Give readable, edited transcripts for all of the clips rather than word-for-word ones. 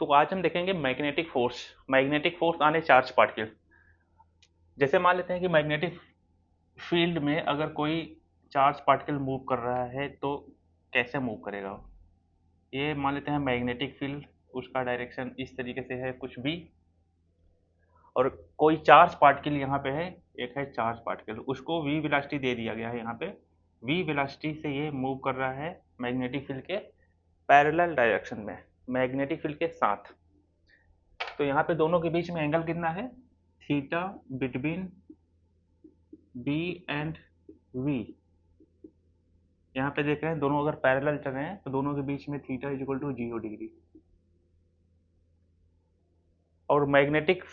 तो आज हम देखेंगे magnetic force. Magnetic force on A charge particle. जैसे मान लेते हैं कि मैग्नेटिक फील्ड में अगर कोई चार्ज पार्टिकल मूव कर रहा है तो कैसे मूव करेगा वो? ये मान लेते हैं मैग्नेटिक फील्ड, उसका डायरेक्शन इस तरीके से है कुछ भी, और कोई चार्ज पार्टिकल यहाँ पे है, एक है चार्ज पार्टिकल, उसको वी वेलोसिटी दे दिया गया है। यहाँ पे वी वेलोसिटी से ये मूव कर रहा है मैग्नेटिक फील्ड के पैरेलल डायरेक्शन में, मैग्नेटिक फील्ड के साथ। तो यहाँ पे दोनों के बीच में एंगल कितना है? Theta between B and V. यहाँ पे देख रहे हैं दोनों अगर पैरेलल चल रहे हैं तो दोनों के बीच में theta is equal to 0 degree. और मैग्नेटिक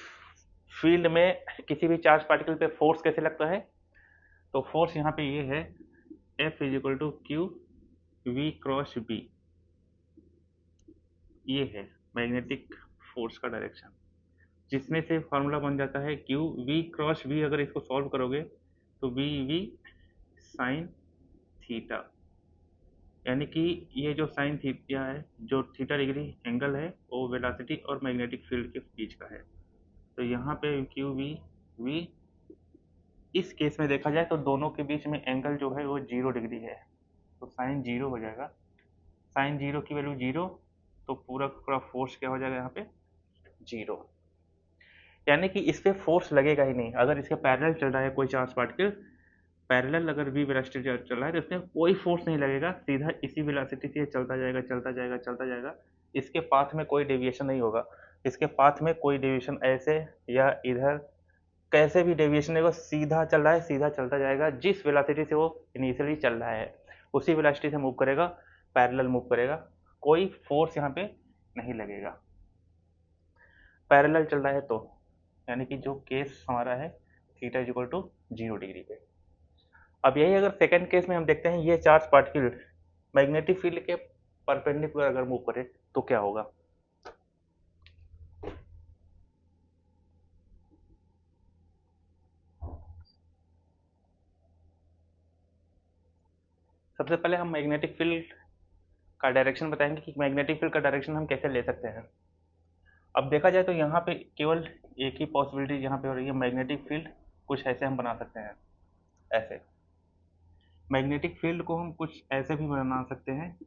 फील्ड में किसी भी चार्ज पार्टिकल पे फोर्स कैसे लगता है? तो फोर्स यहाँ पे ये है, F is equal to Q V cross B. ये है मैग्नेटिक फोर्स का डायरेक्शन, जिसमें से फॉर्मूला बन जाता है क्यू वी क्रॉस वी। अगर इसको सॉल्व करोगे तो वी वी साइन थीटा, यानी कि ये जो साइन थीटा है, जो थीटा डिग्री एंगल है, वो वेलोसिटी और मैग्नेटिक फील्ड के बीच का है। तो यहाँ पे क्यू वी वी, इस केस में देखा जाए तो दोनों के बीच में एंगल जो है वो 0 डिग्री है, तो साइन जीरो हो जाएगा। साइन जीरो की वैल्यू जीरो, तो पूरा पूरा फोर्स क्या हो जाएगा यहाँ पे? जीरो। यानी कि इस पे फोर्स लगेगा ही नहीं। अगर इसके पैरेलल चल रहा है कोई चार्ज पार्टिकल, पैरेलल अगर वी वेलोसिटी चल रहा है तो इसमें कोई फोर्स नहीं लगेगा, सीधा इसी वेलोसिटी से चलता जाएगा चलता जाएगा चलता जाएगा। इसके पाथ में कोई डेविएशन नहीं होगा। इसके पाथ में कोई डेविएशन ऐसे या इधर कैसे भी डेविएशन नहीं होगा, सीधा चल रहा है, सीधा चलता जाएगा। जिस वेलोसिटी से वो इनिशियली चल रहा है उसी वेलोसिटी से मूव करेगा, पैरेलल मूव करेगा, कोई फोर्स यहाँ पे नहीं लगेगा। पैरेलल चल रहा है तो, यानी कि जो केस हमारा है theta is equal to 0 degree पे। अब यही अगर सेकंड केस में हम देखते हैं, ये चार्ज पार्टिकल मैग्नेटिक फील्ड के परपेंडिकुलर अगर मूव करे तो क्या होगा? सबसे पहले हम मैग्नेटिक फील्ड का डायरेक्शन बताएंगे कि मैग्नेटिक फील्ड का डायरेक्शन हम कैसे ले सकते हैं। अब देखा जाए तो यहाँ पे केवल एक ही पॉसिबिलिटी यहाँ पे हो रही है, मैग्नेटिक फील्ड कुछ ऐसे हम बना सकते हैं। ऐसे मैग्नेटिक फील्ड को हम कुछ ऐसे भी बना सकते हैं,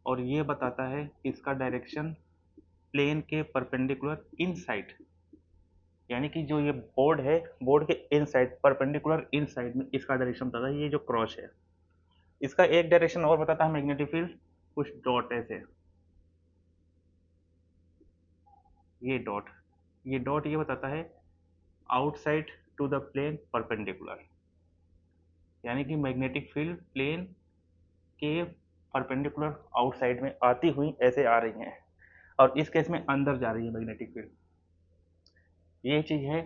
और ये बताता है कि इसका डायरेक्शन प्लेन के परपेंडिकुलर इनसाइड, यानी कि जो ये बोर्ड है, बोर्ड के इनसाइड परपेंडिकुलर इनसाइड में इसका डायरेक्शन बताता है। ये जो क्रॉस है इसका एक डायरेक्शन और बताता है मैग्नेटिक फील्ड, कुछ डॉट ऐसे, ये डॉट, ये डॉट ये बताता है outside to the plane perpendicular, यानी कि मैग्नेटिक फील्ड प्लेन के परपेंडिकुलर आउटसाइड में आती हुई ऐसे आ रही हैं, और इस केस में अंदर जा रही है मैग्नेटिक फील्ड। ये चीज है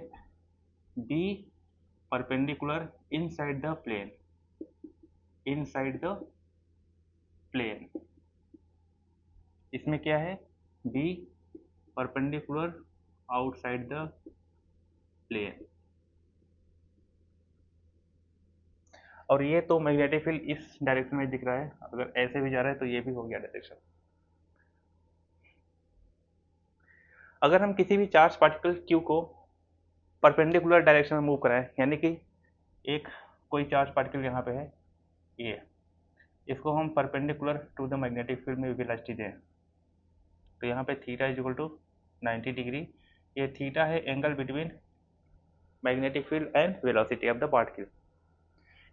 B perpendicular inside the plane, inside the plane. इसमें क्या है? B perpendicular outside the plane. और ये तो मैग्नेटिक फील्ड इस डायरेक्शन में दिख रहा है, अगर ऐसे भी जा रहा है तो ये भी हो गया डायरेक्शन। अगर हम किसी भी चार्ज पार्टिकल क्यू को परपेंडिकुलर डायरेक्शन में मूव कराएं, यानी कि एक कोई चार्ज पार्टिकल यहाँ पे है, ये, इसको हम perpendicular to the magnetic field में वेलोसिटी दें, तो यहाँ पे theta is equal to 90 degree. ये थीटा है angle between magnetic field and velocity of the particle.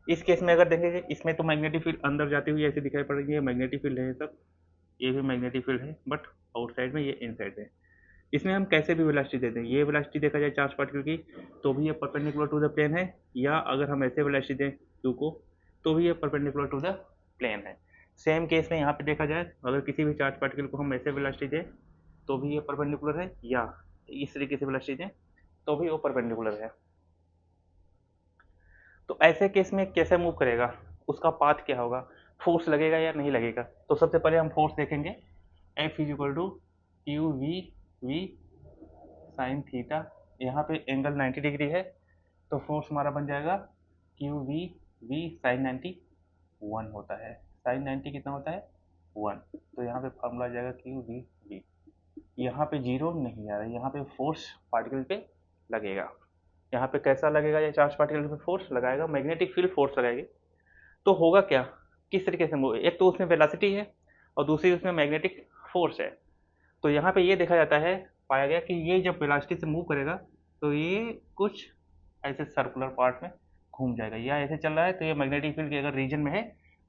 इस केस में अगर देखेंगे, इसमें तो मैग्नेटिक फील्ड अंदर जाती हुई ऐसे दिखाई पड़ रही है, मैग्नेटिक फील्ड है सब, ये भी मैग्नेटिक फील्ड है, बट आउटसाइड में, ये इनसाइड है। इसमें हम कैसे भी वेलोसिटी देते हैं, ये वेलोसिटी देखा जाए चार्ज पार्टिकल की तो भी ये परपेंडिकुलर टू द प्लेन है, या अगर हम ऐसे वेलोसिटी दें क्यू को तो भी ये परपेंडिकुलर टू द प्लेन है। सेम केस में यहाँ पे देखा जाए, अगर किसी भी चार्ज पार्टिकल को हम ऐसे वेलोसिटी दें तो भी ये परपेंडिकुलर है, या इस तरीके से वेलोसिटी दें तो भी वो परपेंडिकुलर है। तो ऐसे केस में कैसे मूव करेगा, उसका पाथ क्या होगा, फोर्स लगेगा या नहीं लगेगा? तो सबसे पहले हम फोर्स देखेंगे। F is equal to Q V V sine theta, यहाँ पे एंगल 90 डिग्री है, तो फोर्स हमारा बन जाएगा Q V V sine 90 one होता है। साइन 90 कितना होता है? वन। तो यहाँ पे फॉर्मूला आ जाएगा क्यू वी वी। यहाँ पे जीरो नहीं आ रहा है, यहाँ पे फोर्स पार्टिकल पे लगेगा। यहाँ पे कैसा लगेगा, ये चार्ज पार्टिकल पे फोर्स लगाएगा, मैग्नेटिक फील्ड फोर्स लगाएगी। तो होगा क्या, किस तरीके से मूव, एक तो उसमें वेलोसिटी है और दूसरी उसमें मैग्नेटिक फोर्स है। तो यहाँ पे ये देखा जाता है, पाया गया कि ये जब वेलोसिटी से मूव करेगा तो ये कुछ ऐसे सर्कुलर पार्ट में घूम जाएगा, या ऐसे चल रहा है तो ये मैग्नेटिक फील्ड के अगर रीजन में है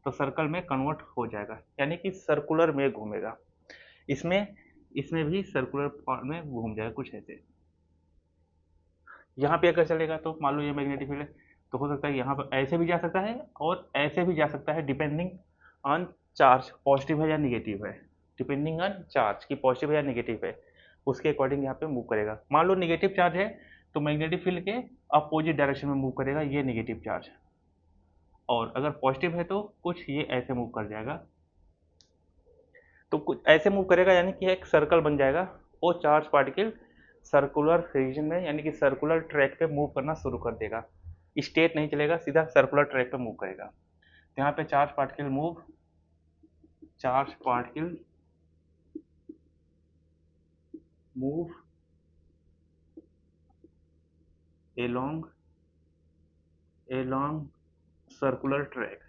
तो सर्कल में कन्वर्ट हो जाएगा, यानी कि सर्कुलर में घूमेगा। इसमें इसमें भी सर्कुलर पार्ट में घूम जाएगा कुछ ऐसे। यहाँ पे अगर चलेगा तो मान लो ये मैग्नेटिक फील्ड है, तो हो सकता है यहाँ पर ऐसे भी जा सकता है और ऐसे भी जा सकता है, डिपेंडिंग ऑन चार्ज पॉजिटिव है या निगेटिव है। डिपेंडिंग ऑन चार्ज की पॉजिटिव है या निगेटिव है, उसके अकॉर्डिंग यहाँ पे मूव करेगा। मान लो निगेटिव चार्ज है तो मैग्नेटिक फील्ड के अपोजिट डायरेक्शन में मूव करेगा ये निगेटिव चार्ज, और अगर पॉजिटिव है तो कुछ ये ऐसे मूव कर जाएगा। तो कुछ ऐसे मूव करेगा यानी कि एक सर्कल बन जाएगा, वो चार्ज पार्टिकल सर्कुलर रीजन में यानी कि सर्कुलर ट्रैक पे मूव करना शुरू कर देगा। स्ट्रेट नहीं चलेगा, सीधा सर्कुलर ट्रैक पे मूव करेगा। तो यहाँ पे charge particle move along circular track.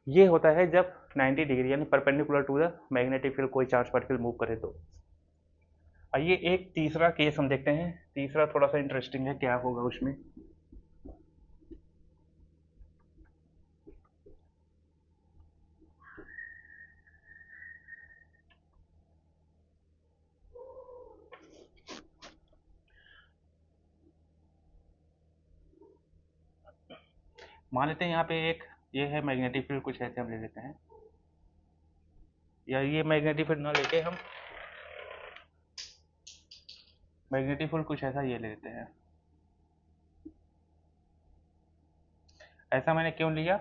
ये होता है जब 90 डिग्री यानी perpendicular to the magnetic field कोई चार्ज पार्टिकल मूव करे तो। आइए एक तीसरा केस हम देखते हैं, तीसरा थोड़ा सा इंटरेस्टिंग है, क्या होगा उसमें। मान लेते हैं यहाँ पे एक ये है मैग्नेटिक फील्ड, कुछ ऐसे हम ले लेते हैं, या ये मैग्नेटिक फील्ड ना लेके हम मैग्नेटिक फील्ड कुछ ऐसा ये ले लेते हैं। ऐसा मैंने क्यों लिया,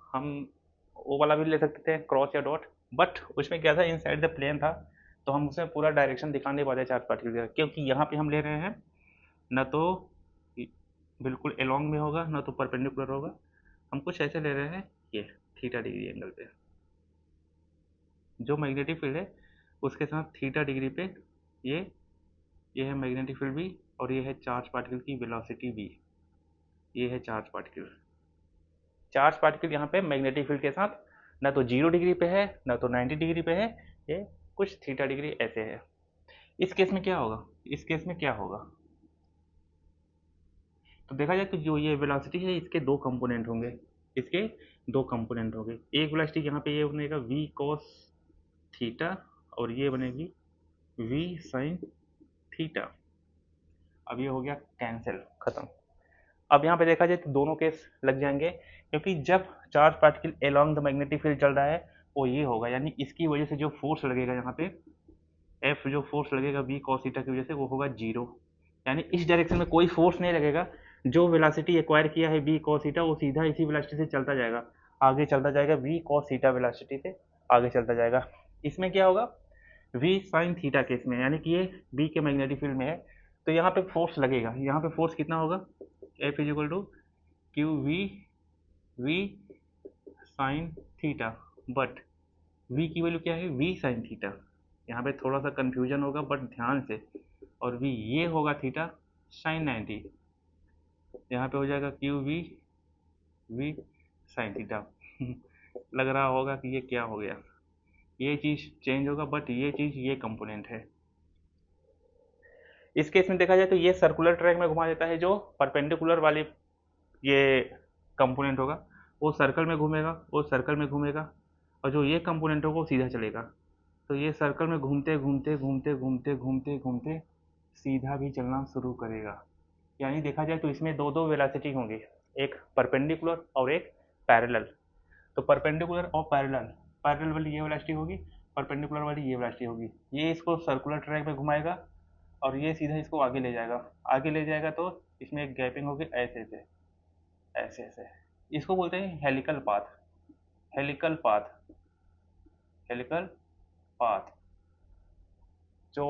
हम वो वाला भी ले सकते थे क्रॉस या डॉट, बट उसमें क्या था इनसाइड द प्लेन था, तो हम उसमें पूरा डायरेक्शन दिखा नहीं पाते चार्ज पार्टिकल का, क्योंकि यहाँ पे हम ले रहे हैं ना तो बिल्कुल एलोंग में होगा ना तो परपेंडिकुलर होगा, हम कुछ ऐसे ले रहे हैं ये थीटा डिग्री एंगल पे। जो मैग्नेटिक फील्ड है उसके साथ थीटा डिग्री पे ये ये है मैग्नेटिक फील्ड भी, और ये है चार्ज पार्टिकल की वेलोसिटी भी। ये है चार्ज पार्टिकल यहाँ पे मैग्नेटिक फील्ड के साथ ना तो 0 डिग्री पे है ना तो 90 डिग्री पे है, ये कुछ थीटा डिग्री ऐसे है। इस केस में क्या होगा, तो देखा जाए तो जो ये वेलोसिटी है इसके दो कंपोनेंट होंगे, एक वेलोसिटी यहाँ पे ये बनेगा v cos थीटा और ये बनेगी v sin थीटा। अब ये हो गया कैंसिल, खत्म। अब यहाँ पे देखा जाए तो दोनों केस लग जाएंगे, क्योंकि जब charge particle along the magnetic field चल रहा है वो ये होगा, यानी इसकी वजह से जो फोर्स लगेगा यहाँ पे एफ, जो फोर्स लगेगा वी cos थीटा की वजह से वो होगा जीरो, यानी इस डायरेक्शन में कोई फोर्स नहीं लगेगा। जो वेलोसिटी एक्वायर किया है वी cos थीटा वो सीधा इसी वेलोसिटी से चलता जाएगा, आगे चलता जाएगा वी cos थीटा वेलोसिटी से आगे चलता जाएगा। इसमें क्या होगा वी sin थीटा केस में, यानी कि ये बी के मैग्नेटिक फील्ड में है तो यहाँ पे फोर्स लगेगा, यहाँ पे फोर्स कितना होगा F is equal to Q V sine theta, but v की वैल्यू क्या है v साइन थीटा। यहाँ पे थोड़ा सा कंफ्यूजन होगा बट ध्यान से, और v ये होगा थीटा साइन 90, यहाँ पे हो जाएगा क्यू वी साइन थीटा। लग रहा होगा कि ये क्या हो गया, ये चीज़ चेंज होगा बट ये चीज़ ये कंपोनेंट है। इस केस में देखा जाए तो ये सर्कुलर ट्रैक में घुमा देता है, जो परपेंडिकुलर वाली ये कंपोनेंट होगा वो सर्कल में घूमेगा, और जो ये कंपोनेंट होगा वो सीधा चलेगा। तो ये सर्कल में घूमते घूमते घूमते घूमते घूमते घूमते सीधा भी चलना शुरू करेगा। यानी देखा जाए तो इसमें दो दो वेलोसिटी होंगी, एक परपेंडिकुलर और एक पैरेलल। तो परपेंडिकुलर और पैरेलल वाली ये वेलोसिटी होगी, परपेंडिकुलर वाली ये वेलोसिटी होगी। ये इसको सर्कुलर ट्रैक में घुमाएगा और ये सीधा इसको आगे ले जाएगा तो इसमें एक गैपिंग होगी ऐसे। इसको बोलते हैं हेलिकल पाथ जो